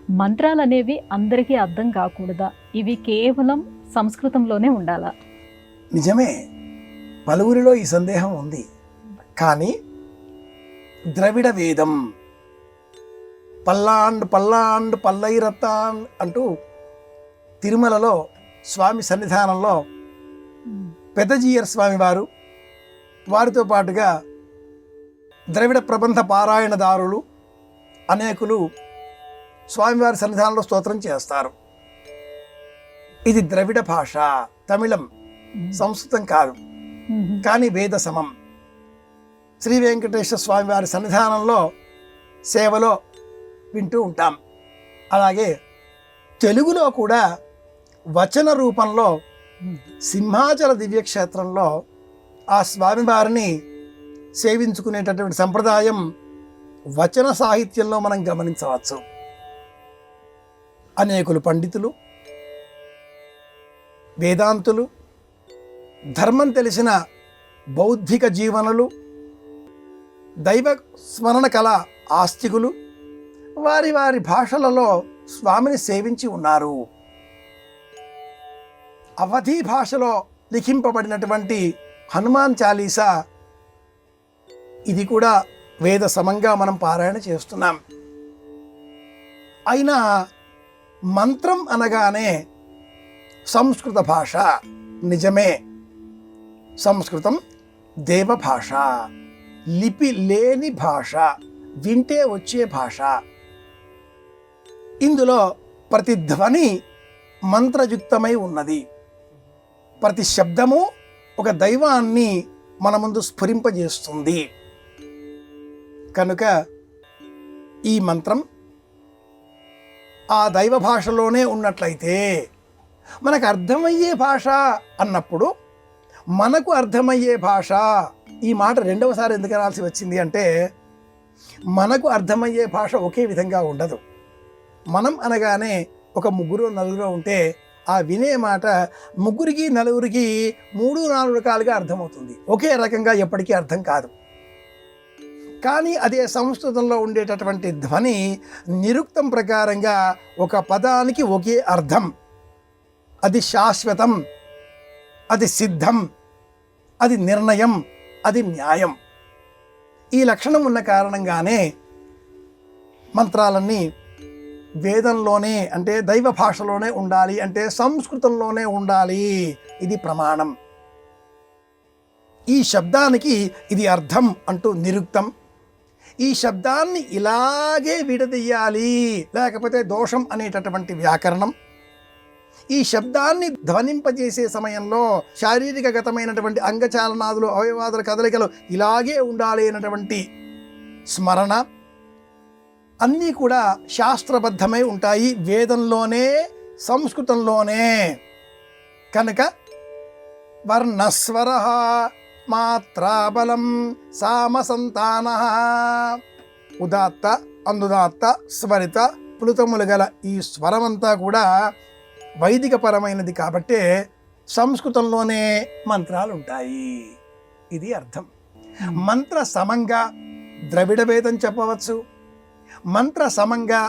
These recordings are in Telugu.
మంత్రాలు అనేవి అందరికీ అర్థం కాకూడదా? ఇవి కేవలం సంస్కృతంలోనే ఉండాలా? నిజమే, పలువురిలో ఈ సందేహం ఉంది. కానీ ద్రవిడ వేదం పల్లాండ్ పల్లాండ్ పల్లైరత్తాన్ అంటూ తిరుమలలో స్వామి సన్నిధానంలో పెద్దజీయర్ స్వామి వారు, వారితో పాటుగా ద్రవిడ ప్రబంధ పారాయణదారులు అనేకులు స్వామివారి సన్నిధానంలో స్తోత్రం చేస్తారు. ఇది ద్రవిడ భాష, తమిళం, సంస్కృతం కాదు, కానీ వేద సమం. శ్రీ వెంకటేశ్వర స్వామివారి సన్నిధానంలో సేవలో వింటూ ఉంటాం. అలాగే తెలుగులో కూడా వచన రూపంలో సింహాచల దివ్యక్షేత్రంలో ఆ స్వామివారిని సేవించుకునేటటువంటి సంప్రదాయం వచన సాహిత్యంలో మనం గమనించవచ్చు. అనేకులు పండితులు, వేదాంతులు, ధర్మం తెలిసిన బౌద్ధిక జీవనులు, దైవ స్మరణ కళ ఆస్తికులు వారి వారి భాషలలో స్వామిని సేవించి ఉన్నారు. అవధీ భాషలో లిఖింపబడినటువంటి హనుమాన్ చాలీసా, ఇది కూడా వేద సమంగా మనం పారాయణ చేస్తున్నాం. అయినా మంత్రం అనగానే సంస్కృత భాష. నిజమే, సంస్కృతం దేవ భాష, లిపి లేని భాష, వింటే వచ్చే భాష. ఇందులో ప్రతి ధ్వని మంత్రయుక్తమై ఉన్నది. ప్రతి శబ్దము ఒక దైవాన్ని మన ముందు స్ఫురింపజేస్తుంది. కనుక ఈ మంత్రం ఆ దైవ భాషలోనే ఉన్నట్లయితే మనకు అర్థమయ్యే భాష అన్నప్పుడు, మనకు అర్థమయ్యే భాష, ఈ మాట రెండవసారి ఎందుకు అనాల్సి వచ్చింది అంటే, మనకు అర్థమయ్యే భాష ఒకే విధంగా ఉండదు. మనం అనగానే ఒక ముగ్గురు నలుగురు ఉంటే ఆ వినే మాట ముగ్గురికి నలుగురికి 3-4 రకాలుగా అర్థమవుతుంది. ఒకే రకంగా ఎప్పటికీ అర్థం కాదు. కానీ అదే సంస్కృతంలో ఉండేటటువంటి ధ్వని నిరుక్తం ప్రకారంగా ఒక పదానికి ఒకే అర్థం. అది శాశ్వతం, అది సిద్ధం, అది నిర్ణయం, అది న్యాయం. ఈ లక్షణం ఉన్న కారణంగానే మంత్రాలన్నీ వేదంలోనే, అంటే దైవ భాషలోనే ఉండాలి, అంటే సంస్కృతంలోనే ఉండాలి. ఇది ప్రమాణం. ఈ శబ్దానికి ఇది అర్థం అంటూ నిరుక్తం. ఈ శబ్దాన్ని ఇలాగే విడదీయాలి, లేకపోతే దోషం అనేటటువంటి వ్యాకరణం. ఈ శబ్దాన్ని ధ్వనింపజేసే సమయంలో శారీరకగతమైనటువంటి అంగచాలనాదులు, అవయవాదుల కదలికలు ఇలాగే ఉండాలి అనేటువంటి స్మరణ, అన్నీ కూడా శాస్త్రబద్ధమై ఉంటాయి వేదంలోనే, సంస్కృతంలోనే. కనుక వర్ణస్వర మాత్రాబలం సామసంతాన, ఉదాత్త, అందుదాత్త, స్వరిత, ప్లుతములు గల ఈ స్వరమంతా కూడా వైదిక పరమైనది. కాబట్టే సంస్కృతంలోనే మంత్రాలు ఉంటాయి. ఇది అర్థం. మంత్ర సమంగా ద్రవిడ వేదం చెప్పవచ్చు, మంత్ర సమంగా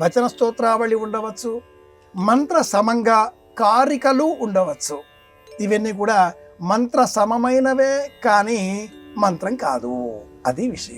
వచన స్తోత్రావళి ఉండవచ్చు, మంత్ర సమంగా కారికలు ఉండవచ్చు. ఇవన్నీ కూడా మంత్ర సమమైనవే, కానీ మంత్రం కాదు. అది విషయం.